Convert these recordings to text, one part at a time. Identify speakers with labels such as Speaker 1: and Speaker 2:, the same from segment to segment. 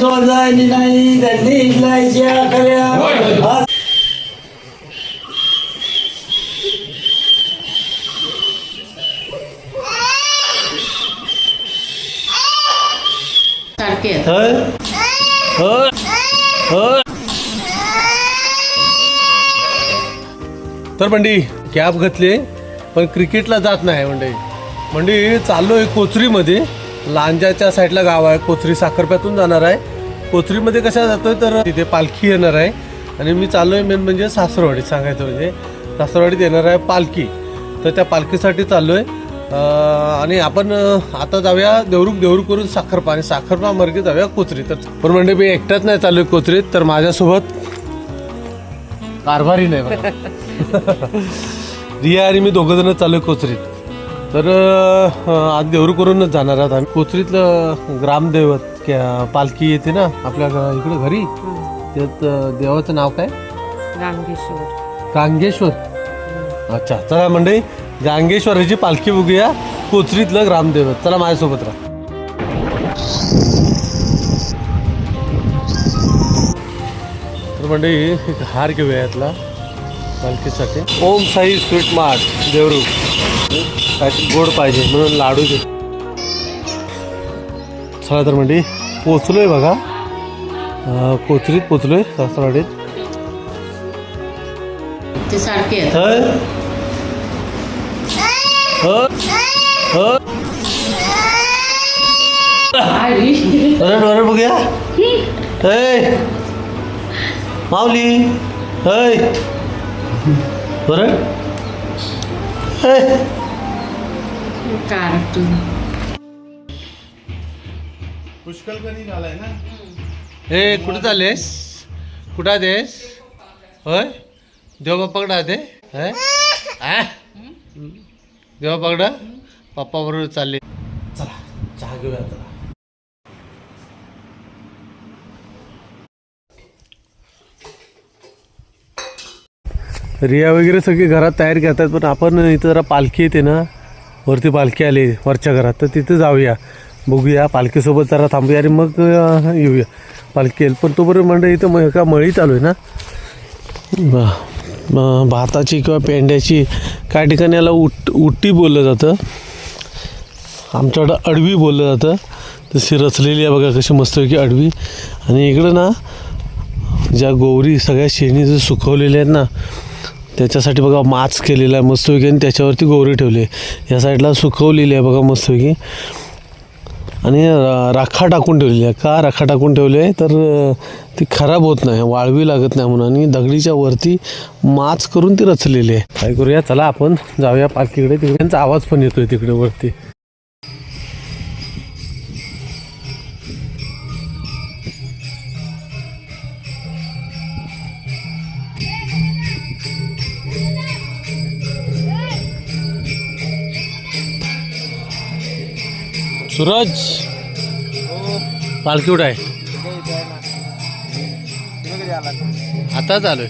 Speaker 1: नाही त्यांनी इथल्या खऱ्या
Speaker 2: तर मंडी कॅब घातली पण क्रिकेटला जात नाही मंडी चाललोय कोचरीमध्ये. लांजाच्या साईडला गाव आहे कोचरी, साखरप्यातून जाणार आहे. कोचरीमध्ये कशा जातोय तर तिथे पालखी येणार आहे आणि मी चाललोय मेन म्हणजे सासरवाडीत. सांगायचं म्हणजे सासरवाडीत येणार आहे पालखी, तर त्या पालखीसाठी चाललोय. आणि आपण आता जाऊया देवरूख करून साखरपा आणि साखरपा मार्गे जाऊया कोचरी. तर पण म्हणजे मी एकटाच नाही चाललोय कोचरीत, तर माझ्यासोबत कारभारी नाही रिया आणि मी दोघं जण चाललोय कोचरीत. तर आज देवरूख करूनच जाणार आहात आम्ही. कोचरीतलं ग्रामदैवत पालखी येते ना आपल्या इकडे घरी, त्यात देवाचं नाव काय? गांगेश्वर. अच्छा, चला मंडळी गांगेश्वराची पालखी बघूया, कोचरीतलं ग्रामदैवत. चला माझ्यासोबत राहा. तर मंडळी एक हार घेऊया यातला पालखीसाठी. ओम साई स्वीट मार्ट देवरूख. काय गोड पाहिजे म्हणून लाडू दे. चला तर मंडळी पोचलोय बघा, कोचरीत पोचलोय सासरवाडीत.
Speaker 3: ते सारखे
Speaker 2: अरे बघूया माऊली पुष्कळ कधी झालाय ना. हे कुठे चाललेस? कुठं आदेस? होय देवबाप्पाकडे आदे देवबाप्पाकडं पप्पा बरोबर चालले. चला चहा घेऊया. चला रिया वगैरे सगळी घरात तयार करतात, पण आपण इथं जरा पालखी येते ना, वरती पालखी आली वरच्या घरात, तर तिथं जाऊया, बघूया पालखीसोबत जरा थांबूया आणि मग येऊया. पालखी येईल पण तोपर्यंत म्हणजे इथं एका मळी चालू आहे ना भाताची किंवा पेंड्याची. काही ठिकाणी याला उट्टी बोललं जातं, आमच्याकडं अडवी बोललं जातं. तशी रचलेली आहे बघा कशी मस्तपैकी अडवी. आणि इकडं ना ज्या गौरी सगळ्या शेणी जे सुकवलेल्या आहेत ना, त्याच्यासाठी बघा माच केलेला आहे मस्तपैकी आणि त्याच्यावरती गौरी ठेवली आहे. या साईडला सुकवलेली आहे बघा मस्तपैकी आणि राखा टाकून ठेवलेली आहे. का राखा टाकून ठेवली आहे तर ती खराब होत नाही, वाळवी लागत नाही म्हणून. आणि दगडीच्या वरती माच करून ती रचलेली आहे. काय करूया, चला आपण जाऊया पालखीकडे. तिकडे त्यांचा आवाज पण येतोय तिकडे वरती. सूरज पालखी कुठं आहे? आता चालू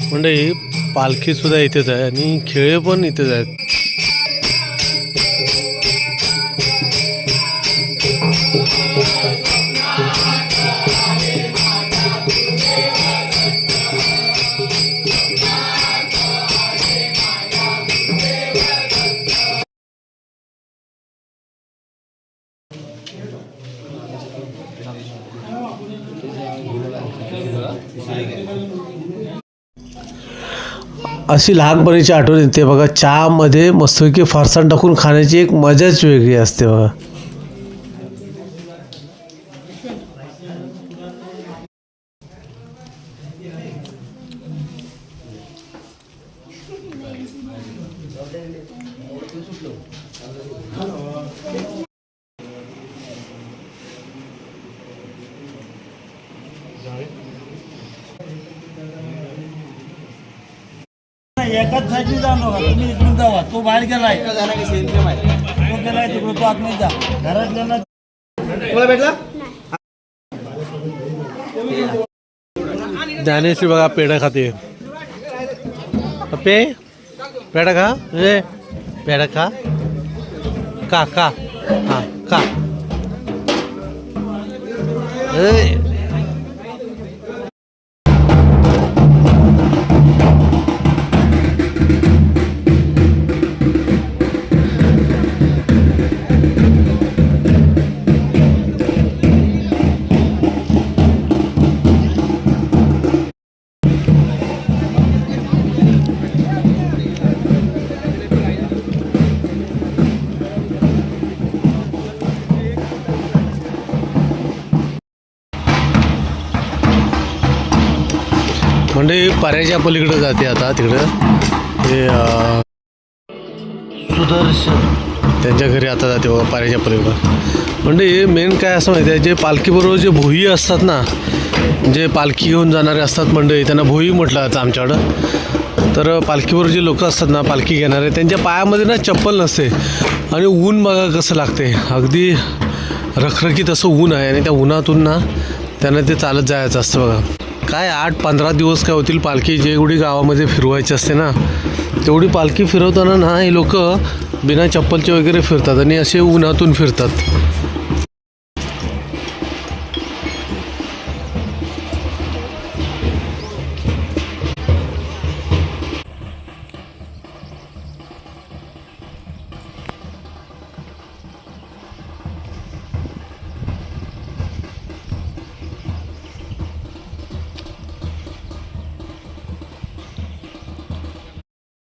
Speaker 2: म्हणजे पालखी सुद्धा इथेच आहे आणि खेळे पण इथेच आहेत. अशी लहानपणीची आठवण येते बघा. चहामध्ये मस्तपैकी फरसाण टाकून खाण्याची एक मजाच वेगळी असते बघा.
Speaker 1: एकाच साईडने जाऊ नका, तुम्ही इकडून जावा. तो बाहेर गेलाय, तो गेलाय तिकडून, तो आत नाही जा. घरातल्याला भेटला.
Speaker 2: ज्ञानेश्वरी बघा पेढा खाते. पे पेढा खा, पेढा खा का का हां का ए. म्हणजे पाऱ्याच्या पलीकडे जाते आता तिकडं ते सुदर्शन त्यांच्या घरी आता जाते बघा पाऱ्याच्या पलीकडं. म्हणजे मेन काय असं माहिती आहे, जे पालखीबरोबर जे भोई असतात ना, जे पालखी घेऊन जाणारे असतात मंडळी, त्यांना भोई म्हटलं जातं आमच्याकडं. तर पालखीबरोबर जे लोक असतात ना पालखी घेणारे, त्यांच्या पायामध्ये ना चप्पल नसते आणि ऊन बघा कसं लागते, अगदी रखरखीत असं ऊन आहे आणि त्या उन्हातून ना त्यांना ते चालत जायचं असतं बघा. काय 8-15 दिवस काय होतील पालखी जेवढी गावामध्ये फिरवायची असते ना, तेवढी पालखी फिरवताना ना हे लोक बिना चप्पलचे वगैरे फिरतात आणि असे उन्हातून फिरतात.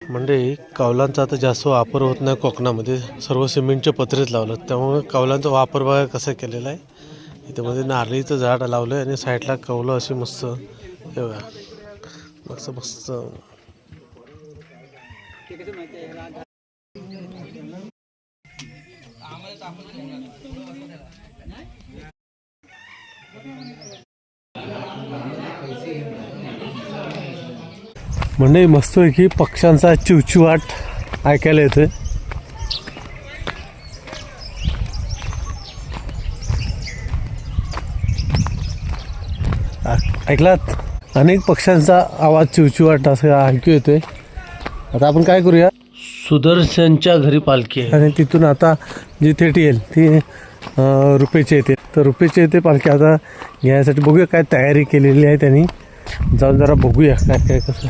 Speaker 2: म्हणजे कौलांचा आता जास्त वापर होत नाही कोकणामध्ये, सर्व सिमेंटचे पत्रेच लावलं, त्यामुळे कौलांचा वापर बघा कसा केलेला आहे. इथे मध्ये नारळीचं झाड लावलं आहे आणि साईडला कौलं अशी मस्त हे बघा मस्त मस्त. म्हणजे मस्त आहे की पक्ष्यांचा चिवचिवाट ऐकायला येतोय. ऐकलात, अनेक पक्ष्यांचा आवाज चिवचिवाट असं ऐकू येतोय. आता आपण काय करूया, सुदर्शनच्या घरी पालखी आहे आणि तिथून आता जी थेट येईल ती रुपेची येते. तर रुपेची येते पालखी आता घ्यायसाठी बघूया काय तयारी केलेली आहे त्यांनी. जाऊन जरा बघूया काय काय कसं.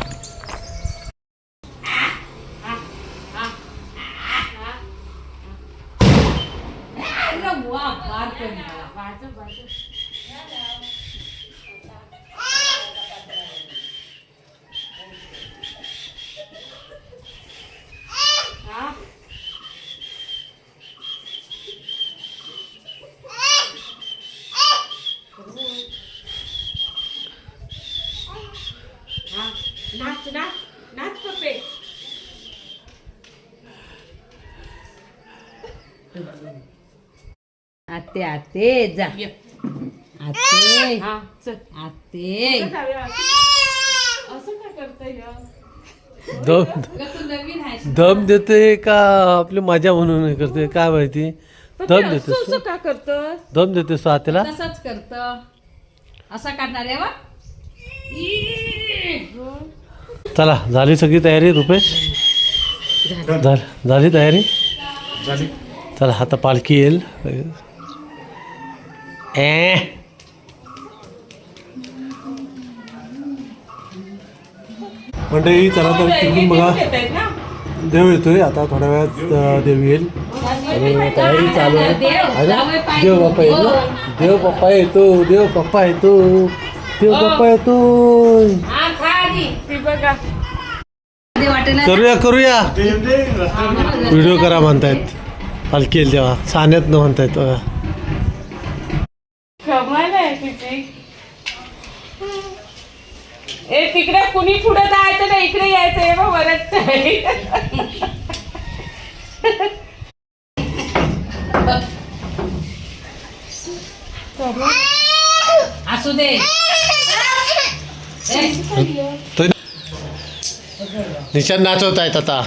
Speaker 3: आते आते जा आते आते
Speaker 4: असं काय करताय
Speaker 2: दम देते का आपली मजा म्हणून हे करते काय माहिती. दम देते
Speaker 4: का करतोस?
Speaker 2: दम देते आतेला
Speaker 3: तसाच करत असा काढणार आहे वा.
Speaker 2: चला झाली सगळी तयारी रुपेश, झाली तयारी. चला आता पालखी येईल. मंडळी चला तर तिकडून बघा देव येतोय आता थोड्या वेळात देव येईल आणि तयारी चालू आहे. देव बाप्पा येतो, देव बाप्पा येतो, देव बाप्पा येतो, देव बाप्पा येतो. करूया करूया व्हिडिओ करा म्हणतायत, पालखी येईल तेव्हा साण्यात न म्हणतायत.
Speaker 4: कमाल आहे तिची. ए तिकडे कुणी पुढे जायचं ना, इकडे यायचं आहे बघ वरच.
Speaker 3: असू दे
Speaker 2: निशान नाचवत आहेत आता.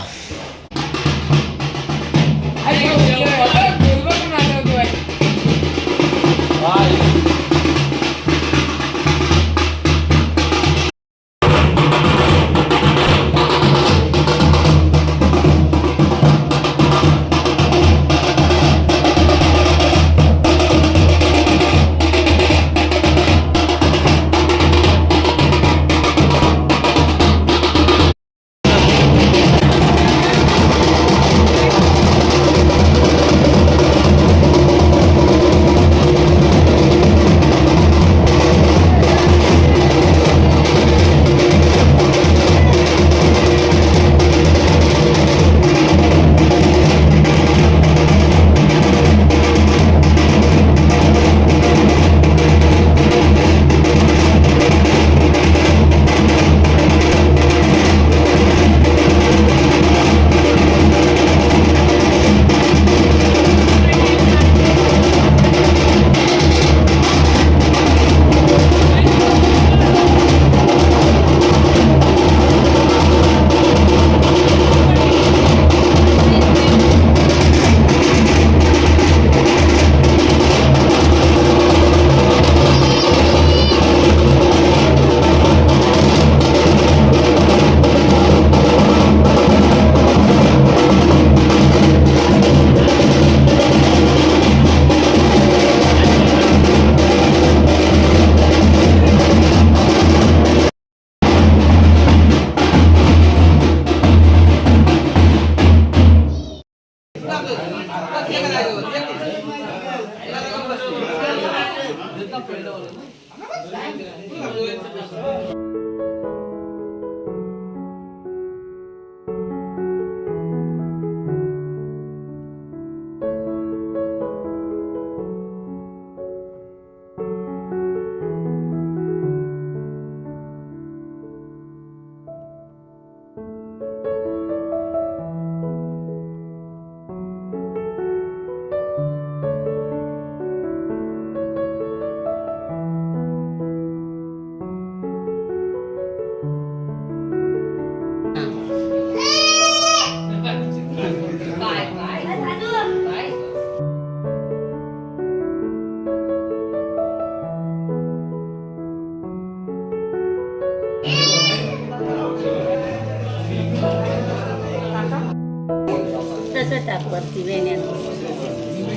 Speaker 3: तसं टाक वरती वेण्यानं.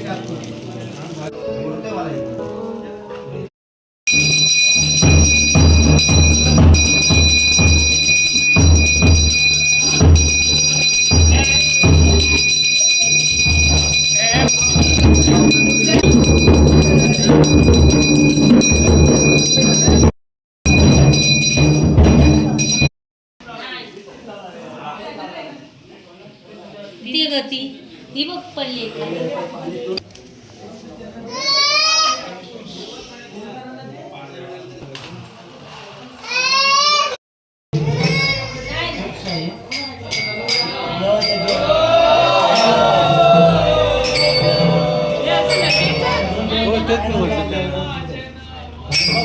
Speaker 3: ती गती ती बघ पडली खाली.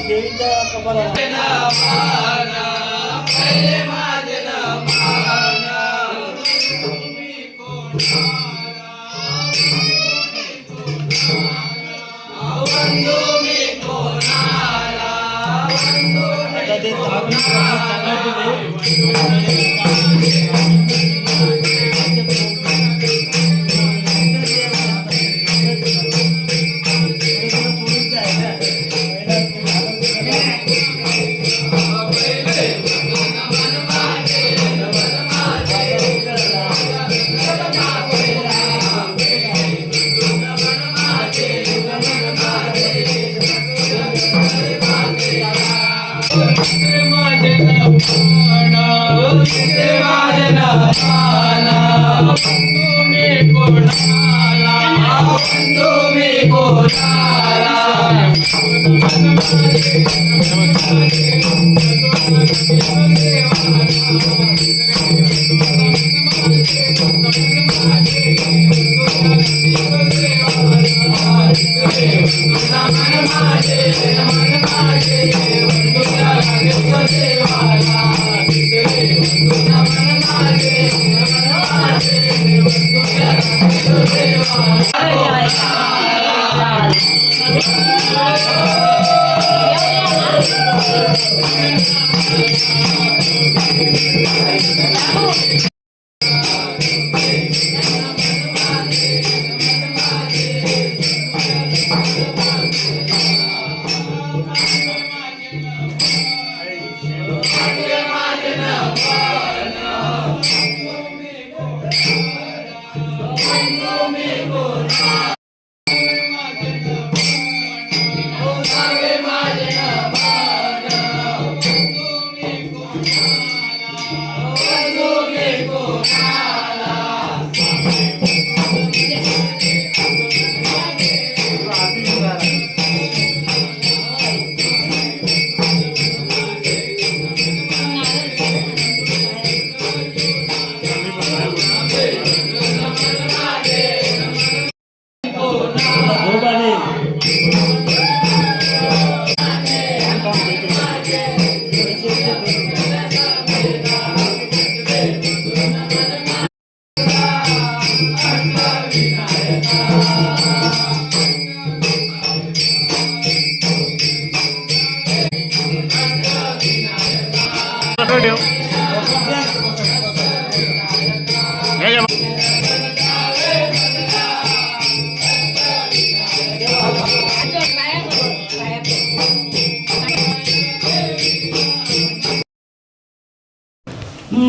Speaker 1: देवीच्या कपाळाला आता ते धावणी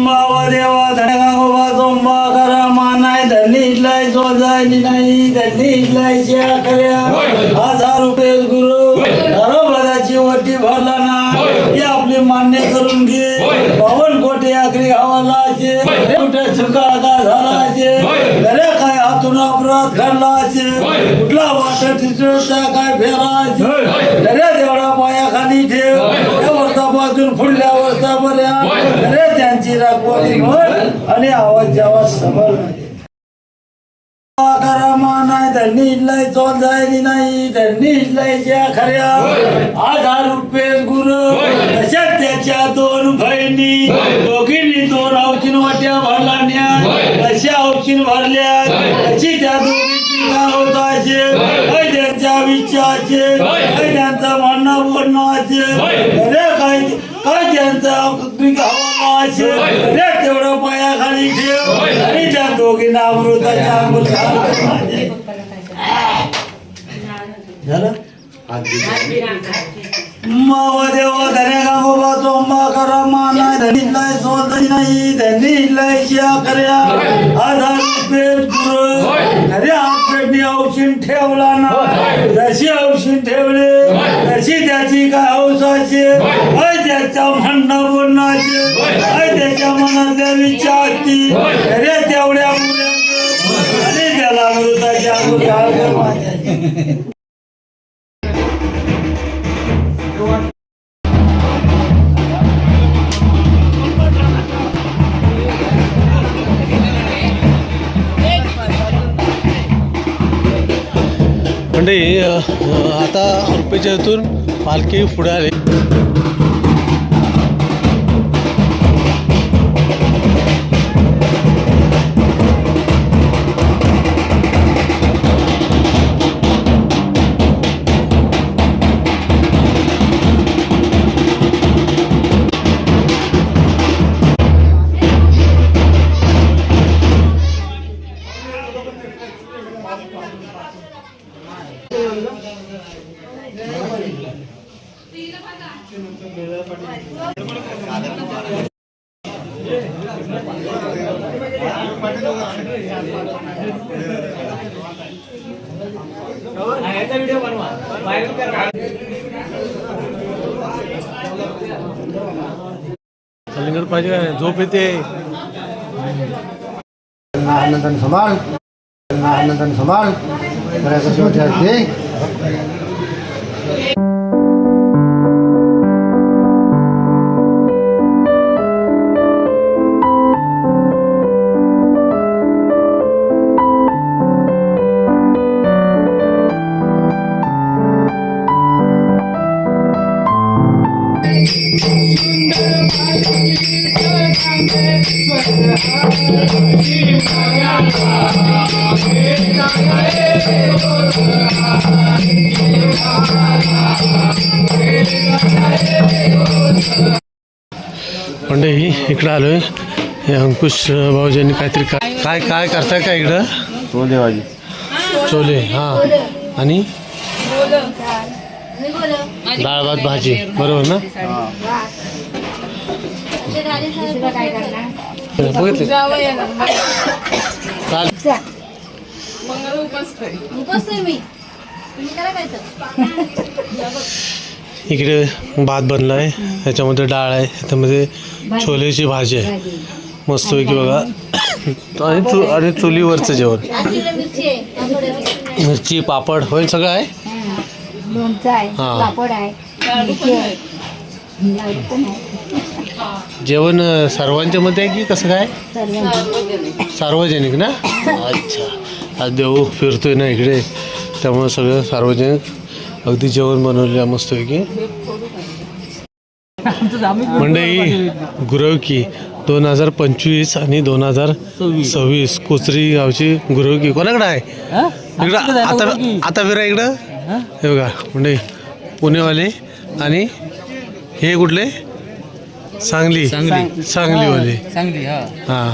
Speaker 1: मावा देवा धडगा गोबा जोंबा करा मानाय धनीला सोजायली नाही त्यांनी इथलायच्या खऱ्या 1000 रुपये गुरु बरोबराची वटी भरला ना ही आपली मान्य करून घे 52 कोटी आखरी गावालाचे कुठे चुका का झालाचे घरे काय हातून अपराध घडलाचे कुठला वाट टिचचा काय फेराचे घरे देवळा पायाखाली ठेव त्या वर्षापासून पुढल्या वर्षापर्यंत घरे त्यांची राखवाली म्हण आणि आवाज आवाज समोर नाही त्यांनी इथलाय चोल जायली नाही त्यांनी इथलायच्या खऱ्या 1000 रुपये गुरु तशात त्याच्या 2 बहिणी दोघींनी 2 औषध वाट्या भरल्या अशा औषध भरल्या त्याची त्या दोघींची नाव जायचे त्यांच्या विचाराचे त्यांचं म्हणणं बोलण्याचे अरे काय त्यांचं अरे तेवढं पायाखाली ठेव आणि त्या दोघींना अमृताच्या अंगुल झालं देव धने गांगोबा चोंबा करा माना धनीलाय सोदनी नाही धनीलाय शिया कर्या 1000 रुपये गुरु घरी आपली औषध ठेवला ना जशी औषध ठेवले तशी त्याची काय औषधाची त्याच्या म्हणणं बोलण्याचे त्याच्या मनातल्या विचारती अरे तेवढ्या आणि त्याला अमृताच्या अंगुल
Speaker 2: म्हणजे आता रुपयाच्या इथून पालखी पुढे आले कलिंगड पाहिजे काय झोप येते
Speaker 5: आनंदाने संभाळ बऱ्या कशी होते
Speaker 2: म्हणजे इकडं आलोय हे अंकुश भाऊजींनी काहीतरी काय काय करताय का इकडं छोले हां आणि डाळ भात भाजी बरोबर ना बघितले इकडे भात बनला आहे ह्याच्यामध्ये डाळ आहे ह्याच्यामध्ये छोलेची भाजी आहे मस्तपैकी बघा आणि चुलीवरचं जेवण मिरची पापड होईल सगळं आहे हां जेवण सर्वांच्या मध्ये आहे की कसं काय सार्वजनिक ना अच्छा आज देऊ फिरतोय ना इकडे त्यामुळे सगळं सार्वजनिक अगदी जेवण बनवलं मस्तपैकी मंडई गुरवकी 2025 आणि 2026 कोचरी गावची गुरवकी कोणाकडे आहे इकडं आता फिरा इकडं हे बघा मंडई पुणेवाले आणि हे कुठले सांगलीवाले हां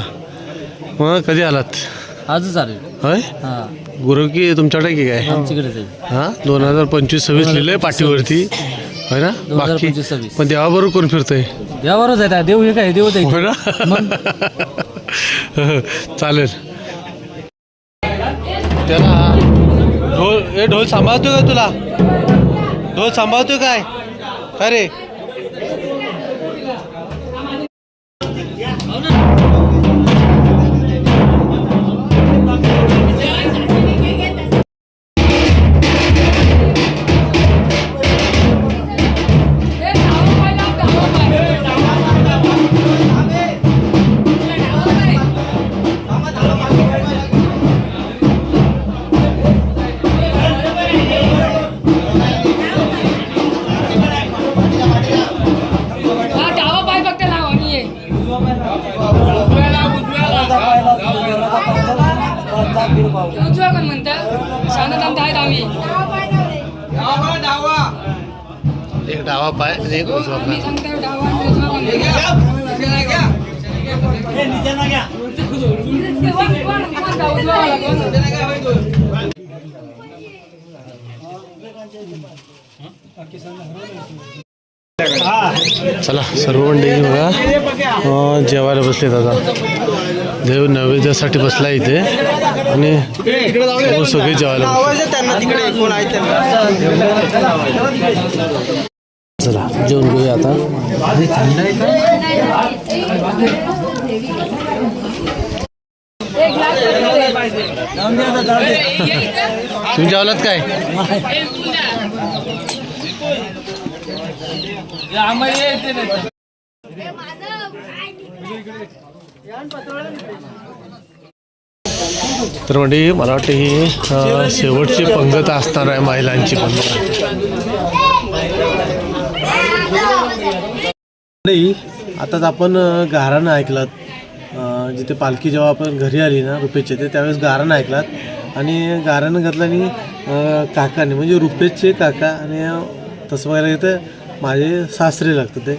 Speaker 2: मग कधी आलात
Speaker 6: आजच आले
Speaker 2: होय गुरवकी तुमच्याकडे की काय हां 2025-26 लिहिलंय पाठीवरती होय ना बाकी पण देवाबरोबर कोण फिरतंय
Speaker 6: देवावरच आहे देव हे काय देवच आहे
Speaker 2: होय ना चालेल त्याला ढोल सांभाळतोय का तुला? ढोल सांभाळतोय काय? काय रे?
Speaker 3: उजवा कोण म्हणतं? शांततामत आहेत आम्ही.
Speaker 2: एक डावा पाय आणि एक उजवा पाय.
Speaker 3: आम्ही सांगतो डावा आणि उजवा कोण म्हणतं? उजवावाला कोण?
Speaker 2: चला सर्व मंडळी बघा जेवायला बसले दादा. देव नैवेद्यासाठी बसला इथे आणि सगळे जेवायला चला जेवण घेऊया आता. तुम्ही जेवलात काय? तर म्हणजे मला वाटतं ही शेवटची पंगत असणार आहे महिलांची पंगत. आताच आपण गाराणं ऐकलात. जिथे पालखी जेव्हा आपण घरी आली ना रुपेशचे ते त्यावेळेस गाराणं ऐकलात आणि गाराणं घातलं आणि काकाने म्हणजे रुपेशचे काका आणि तसं बघायला तर माझे सासरे लागतं ते.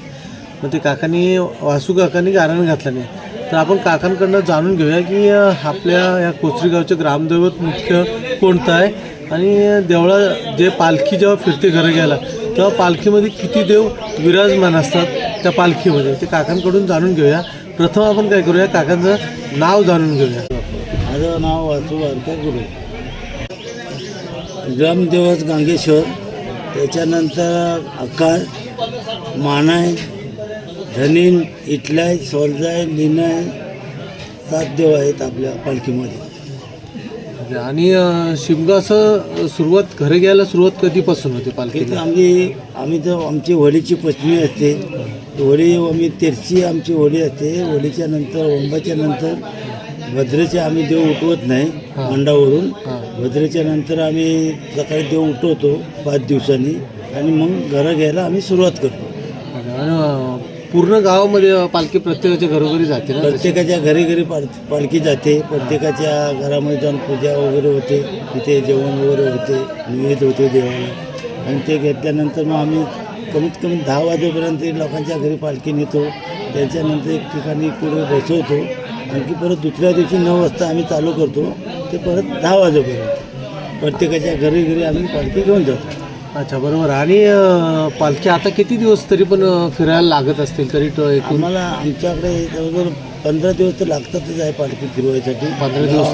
Speaker 2: मग ते काकांनी वासू काकांनी गाराणं घातलं नाही. तर आपण काकांकडनं जाणून घेऊया की आपल्या या कोचरी गावचे ग्रामदैवत मुख्य कोणतं आहे आणि देवळा जे पालखी जेव्हा फिरते घरं घ्यायला तेव्हा पालखीमध्ये किती देव विराजमान असतात त्या पालखीमध्ये ते काकांकडून जाणून घेऊया. प्रथम आपण काय करूया काकांचं नाव जाणून घेऊया.
Speaker 1: माझं नाव वासू वारकर गुरु. ग्रामदेवत गांगेश्वर, त्याच्यानंतर अक्काळ, मानाय, धनीन, इटलाय, सोलजाय, लिनाय, 7 देव आहेत आपल्या पालखीमध्ये.
Speaker 2: आणि शिमगा असं सुरुवात घरी घ्यायला सुरुवात कधीपासून होते पालखी?
Speaker 1: आम्ही तर आमची होळीची पचमी असते. होळी आम्ही तेरची आमची होळी असते. होळीच्या नंतर ओंबाच्या नंतर भद्रेचे आम्ही देव उठवत नाही मंडावरून. भद्रेच्या नंतर आम्ही सकाळी देव उठवतो 5 दिवसांनी आणि मग घरं घ्यायला आम्ही सुरुवात करतो.
Speaker 2: पूर्ण गावामध्ये पालखी प्रत्येकाच्या घरोघरी जाते ना?
Speaker 1: प्रत्येकाच्या घरी घरी पालखी जाते. प्रत्येकाच्या घरामध्ये जाऊन पूजा वगैरे होते. तिथे जेवण वगैरे होते, नैवेद्य होते देवाला. आणि ते घेतल्यानंतर मग आम्ही कमीत कमी 10 वाजेपर्यंत लोकांच्या घरी पालखी नेतो. त्याच्यानंतर एक ठिकाणी पुढे बसवतो. आणखी परत दुसऱ्या दिवशी 9 वाजता आम्ही चालू करतो ते परत 10 वाजेपर्यंत प्रत्येकाच्या घरी घरी आम्ही पालखी घेऊन जातो.
Speaker 2: अच्छा बरोबर. आणि पालखी आता किती दिवस तरी पण फिरायला लागत असतील तरी?
Speaker 1: आम्हाला आमच्याकडे जवळजवळ 15 दिवस तर लागतातच आहे पालखी फिरवायसाठी.
Speaker 2: 15 दिवस.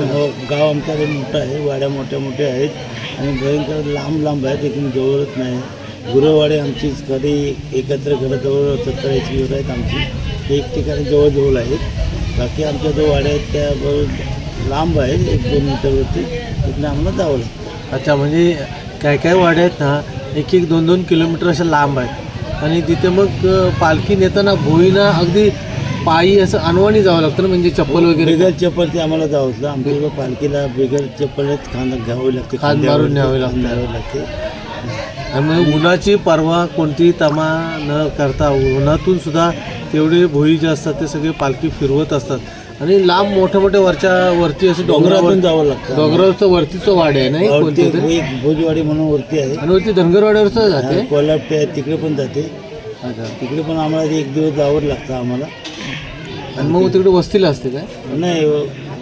Speaker 1: गाव आमच्याकडे मोठं आहे, वाड्या मोठ्या मोठ्या आहेत आणि भयंकर लांब लांब आहेत, एकदम जवळच नाही. गुरवाडी आमची कधी एकत्र घरं जवळ 70-80 घर आहेत आमची. ते एक ठिकाणी जवळजवळ आहेत. बाकी आमच्या जो वाड्या आहेत त्या बरोबर लांब आहेत, 1-2 मीटरवरती. तिथून आम्हाला जावं लागतं.
Speaker 2: अच्छा म्हणजे काय काय वाड्या आहेत ना 1-1, 2-2 किलोमीटर अशा लांब आहेत आणि तिथे मग पालखी नेताना भोईना अगदी पायी असं अनवाणी जावं लागतं ना, म्हणजे चप्पल वगैरे?
Speaker 1: बिगर चप्पल ते आम्हाला जावं लागतं. आमच्या पालखीला बिगर चप्पलच खांदा घ्यावी लागते,
Speaker 2: खांद मारून न्यावे
Speaker 1: लागते.
Speaker 2: आणि मग उन्हाची पर्वा कोणतीही तमा न करता उन्हातून सुद्धा तेवढे भोई जे असतात ते सगळे पालखी फिरवत असतात. आणि लांब मोठ्या मोठ्या वरती असं
Speaker 1: डोंगरातून जावं लागतं.
Speaker 2: डोंगरावरचं वरतीचं वाडे आहे नाही कोणती?
Speaker 1: एक भोजवाडी म्हणून वरती आहे
Speaker 2: आणि वरती धनगरवाड्यावर जाते,
Speaker 1: कोल्हापूर आहे तिकडे पण जाते.
Speaker 2: अच्छा
Speaker 1: तिकडे पण आम्हाला 1 दिवस जावं लागतं आम्हाला.
Speaker 2: आणि मग तिकडे वस्तीला असते काय?
Speaker 1: नाही,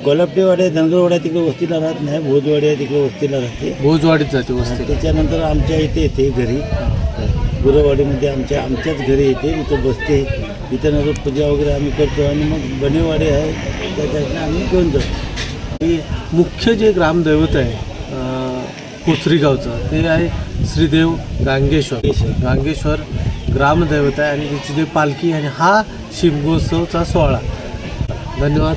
Speaker 1: कोल्हापूरवाडी आहे, धनगरवाडी आहे, तिकडे वस्तीला राहत नाही. भोजवाडी आहे तिकडे वस्तीला राहते.
Speaker 2: भोजवाडीत जाते वस्ती.
Speaker 1: त्याच्यानंतर आमच्या इथे येते घरी, गुरवाडीमध्ये आमच्याच घरी येते. तिथं बसते. तिथं नंतर पूजा वगैरे आम्ही करतो आणि मग बनेवाडी आहे त्याच्यातनं आम्ही घेऊन जातो.
Speaker 2: मुख्य जे ग्रामदैवत आहे कोचरी गावचं ते आहे श्रीदेव गांगेश्वर ग्रामदैवत आहे आणि त्याची जी पालखी आणि हा शिमगोत्सवचा सोहळा. धन्यवाद.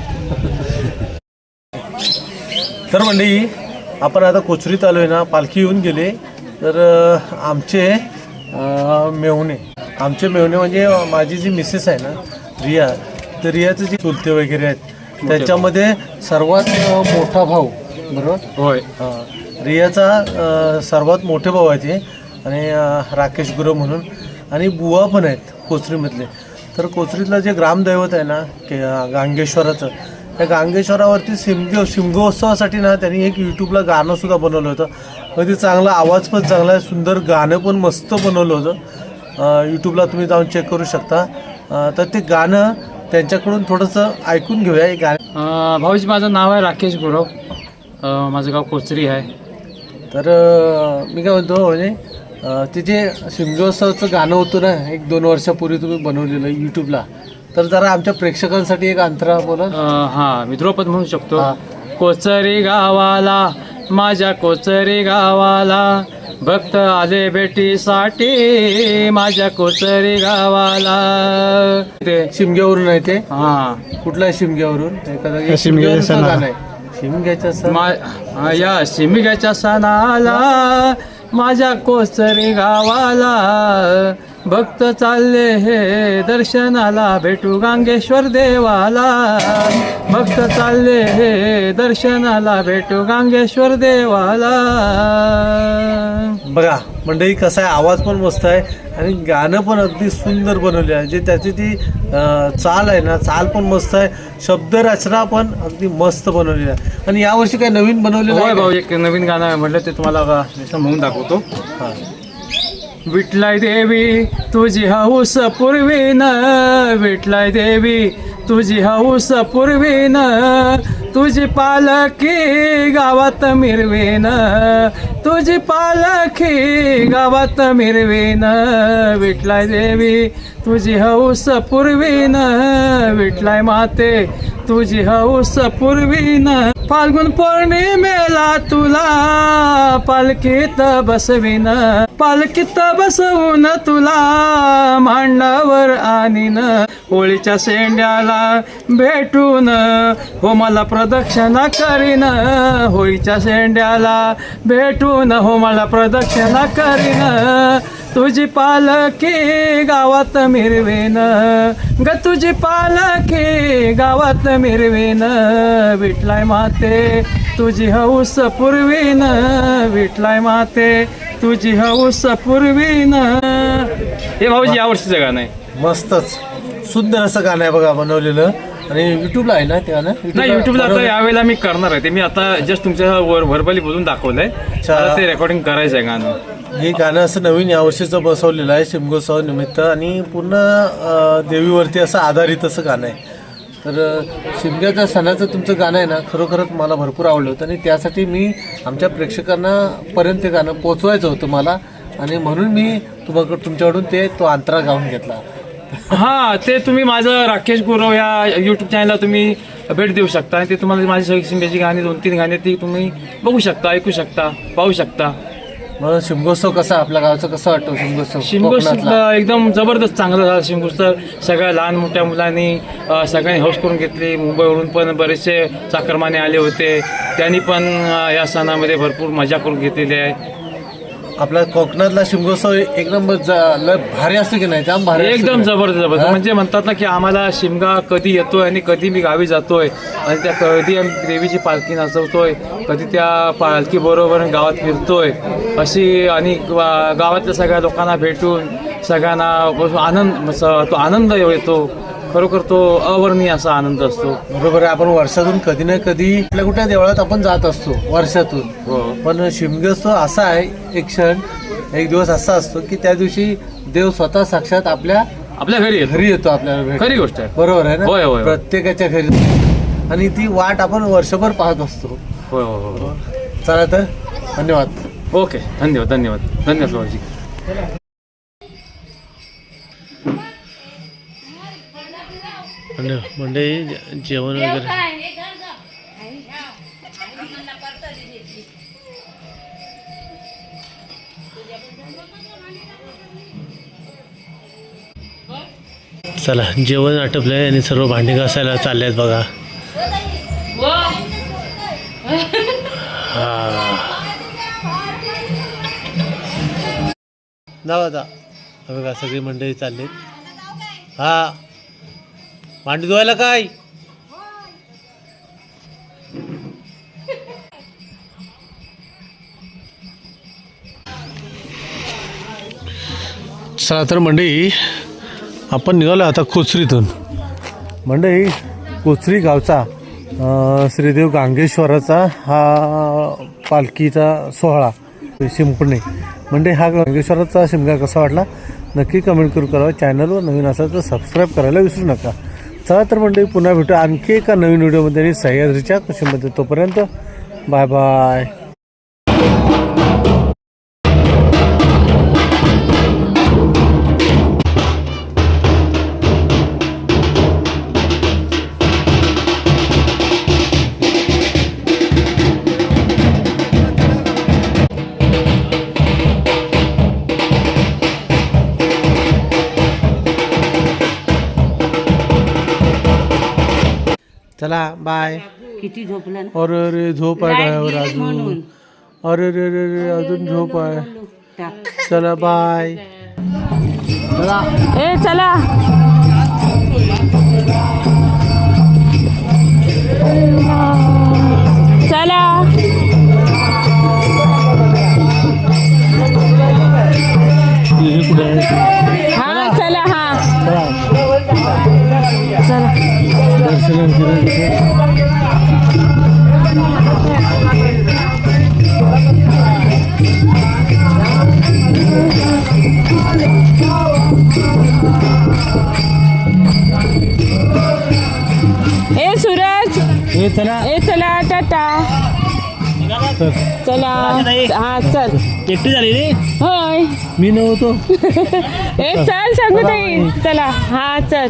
Speaker 2: तर मंडळी आपण आता कोचरीत आलो आहे ना, पालखी येऊन गेले. तर आमचे मेहुणे म्हणजे माझी जी मिसेस आहे ना रिया, तर रियाचे जे चुलते वगैरे आहेत त्याच्यामध्ये सर्वात मोठा भाऊ, बरोबर?
Speaker 6: होय.
Speaker 2: रियाचा सर्वात मोठे भाऊ आहेत हे आणि राकेश गुरव म्हणून, आणि बुवा पण आहेत कोचरीमधले. तर कोचरीतलं जे ग्रामदैवत आहे ना गांगेश्वराचं, त्या गांगेश्वरावरती शिमगोत्सवासाठी ना त्यांनी एक यूट्यूबला गाणंसुद्धा बनवलं होतं. अगदी चांगला आवाज पण चांगला आहे, सुंदर गाणं पण मस्त बनवलं होतं. यूट्यूबला तुम्ही जाऊन चेक करू शकता. तर ते गाणं त्यांच्याकडून थोडंसं ऐकून घेऊया. हे गाणं.
Speaker 6: भाऊजी, माझं नाव आहे राकेश गुरव, माझं गाव कोचरी आहे.
Speaker 2: तर मी काय म्हणतो म्हणजे ते जे शिमगोत्सवाचं गाणं होतं ना 1-2 वर्षापूर्वी तुम्ही बनवलेलं यूट्यूबला, तर जरा आमच्या प्रेक्षकांसाठी एक अंतरा बोला.
Speaker 6: हां, मी ध्रुपद म्हणू शकतो. कोचरी गावाला, माझ्या कोचरी गावाला भक्त आले भेटीसाठी, माझ्या कोचरी गावाला. ते
Speaker 2: शिमग्यावरून आहे ते.
Speaker 6: हां,
Speaker 2: कुठल्या शिमग्यावरून? एखादा शिमग्याचं गाणं आहे. शिमग्याच्या सण.
Speaker 6: या शिमग्याच्या सणाला माझ्या कोचरी गावाला भक्त चालले हे दर्शनाला, भेटू गांगेश्वर देवाला. भक्त चालले हे दर्शनाला, भेटू गांगेश्वर देवाला.
Speaker 2: बघा मंडळी, कसा आहे, आवाज पण मस्त आहे आणि गाणं पण अगदी सुंदर बनवले आहे. जे त्याची ती चाल आहे ना, चाल पण मस्त आहे, शब्दरचना पण अगदी मस्त बनवलेली आहे. आणि यावर्षी काय नवीन बनवलेलं आहे
Speaker 6: भाऊ? एक नवीन गाणं म्हटलं ते तुम्हाला म्हणून दाखवतो.
Speaker 2: हां.
Speaker 6: विठलाई देवी तुझी हौस पूर्वीन, विठलाई देवी तुझी हौस पूर्वीन, तुझी पालखी गावात मिरवीन, तुझी पालखी गावात मिरवीन. विठलाई देवी तुझी हौस पूर्वीन, विठलाई माते तुझी हौस पूर्वीन. फाल्गुन पौर्णिमेला तुला पालखीत बसवीन, पालखीत बसवून तुला मांडावर आणीन. होळीच्या शेंड्याला भेटून हो मला प्रदक्षिणा करीन, होळीच्या शेंड्याला भेटून हो मला प्रदक्षिणा करीन. तुझी पालखी गावात मिरवीन ग, तुझी पालखी गावात मिरवीन. विठलाई माते तुझी हौस पूर्वीन, विठलाई माते तुझी हौस पूर्वीन. हे भाऊजी यावर्षीचं गाणं आहे.
Speaker 2: मस्तच सुंदर असं गाणं आहे बघा बनवलेलं. आणि युट्यूबला आहे ना ते गाणं?
Speaker 6: नाही, युट्यूबला आता यावेळेला मी करणार आहे ते. मी आता जस्ट तुमच्या व्हर्बली बोलून दाखवलंय, ते रेकॉर्डिंग करायचं आहे गाणं.
Speaker 2: हे गाणं असं नवीन यावर्षीचं बसवलेलं आहे शिमगोत्सव निमित्त आणि पूर्ण देवीवरती असं आधारित असं गाणं आहे. तर शिमग्याच्या सणाचं तुमचं गाणं आहे ना, खरोखरच मला भरपूर आवडलं होतं आणि त्यासाठी मी आमच्या प्रेक्षकांना पर्यंत ते गाणं पोचवायचं होतं मला, आणि म्हणून मी तुमच्याकडून तो अंतरा गाऊन घेतला.
Speaker 6: हां, ते तुम्ही माझं राकेश गुरव या यूट्यूब चॅनलला तुम्ही भेट देऊ शकता. ते तुम्हाला माझी शिमग्याची गाणी 2-3 गाणी ती तुम्ही बघू शकता, ऐकू शकता, पाहू शकता.
Speaker 2: मग शिमगोत्सव कसा आपल्या गावचं कसं वाटतं?
Speaker 6: शिमगोत्सव एकदम जबरदस्त चांगला झाला. शिमगोत्सव सगळ्या लहान मोठ्या मुलांनी सगळ्यांनी हौस करून घेतली. मुंबईवरून पण बरेचसे चाकरमाने आले होते, त्यांनी पण या सणामध्ये भरपूर मजा करून घेतलेली आहे.
Speaker 2: आपल्या कोकणातला शिमगोत्सव एक नंबर भारी असतो की नाही? जाम भारी,
Speaker 6: एकदम जबरदस्त. म्हणजे म्हणतात ना की आम्हाला शिमगा कधी येतोय आणि कधी मी गावी जातोय आणि त्या कधी आम्ही देवीची पालखी नाचवतोय, कधी त्या पालखी बरोबर गावात फिरतोय अशी, आणि गावातल्या सगळ्या लोकांना भेटून सगळ्यांना आनंद येतो. खरोखर तो अवर्णीय असा आनंद असतो.
Speaker 2: बरोबर आहे. आपण वर्षातून कधी ना कधी कुठल्या कुठल्या देवळात आपण जात असतो वर्षातून, पण शिमगोत्सव असा आहे, एक क्षण एक दिवस असा असतो की त्या दिवशी देव स्वतः साक्षात आपल्या घरी येतो आपल्याला.
Speaker 6: खरी गोष्ट आहे.
Speaker 2: बरोबर आहे ना?
Speaker 6: होय होय.
Speaker 2: प्रत्येकाच्या घरी, आणि ती वाट आपण वर्षभर पाहत असतो.
Speaker 6: होय होय होय.
Speaker 2: चला तर, धन्यवाद.
Speaker 6: ओके, धन्यवाद धन्यवाद धन्यवाद भाऊजी.
Speaker 2: म्हणजे जेवण वगैरे चला जेवण आटपलंय आणि सर्व भांडी घासायला चालले आहेत बघा. जाऊ आता बघा सगळी मंडळी चाललीत. हा भांडी धुवायला काय चला तर मंडळी आपण निघालो आता कोचरीतून. मंडळी कोचरी गावचा श्रीदेव गांगेश्वराचा हा पालखीचा सोहळा शिंपणे म्हणजे हा गांगेश्वराचा शिमगा कसा वाटला नक्की कमेंट करून करा. चॅनलवर नवीन असाल तर सबस्क्राईब करायला विसरू नका. चला तर मंडळी पुन्हा भेटू आणखी एका नवीन व्हिडिओमध्ये आणि सह्याद्रीच्या कुशीमध्ये. तोपर्यंत बाय बाय. चला बाय.
Speaker 7: किती झोपला ना
Speaker 2: अरे अरे झोप आहे ड्रायव्हर अजून.
Speaker 7: म्हणून
Speaker 2: अरे रे रे रे अजून झोप आहे.
Speaker 7: टाक.
Speaker 2: चला बाय.
Speaker 4: ए चला चला
Speaker 2: हे कुठे आहे?
Speaker 4: हा चला हा
Speaker 2: चला दर्शन
Speaker 4: ए सूरज
Speaker 2: हे चला
Speaker 4: ए चला टाटा चला हा चल
Speaker 1: एकटी झाली रे
Speaker 4: होय
Speaker 2: मी नव्हतो.
Speaker 4: ए चल सांगू ताई चला हा चल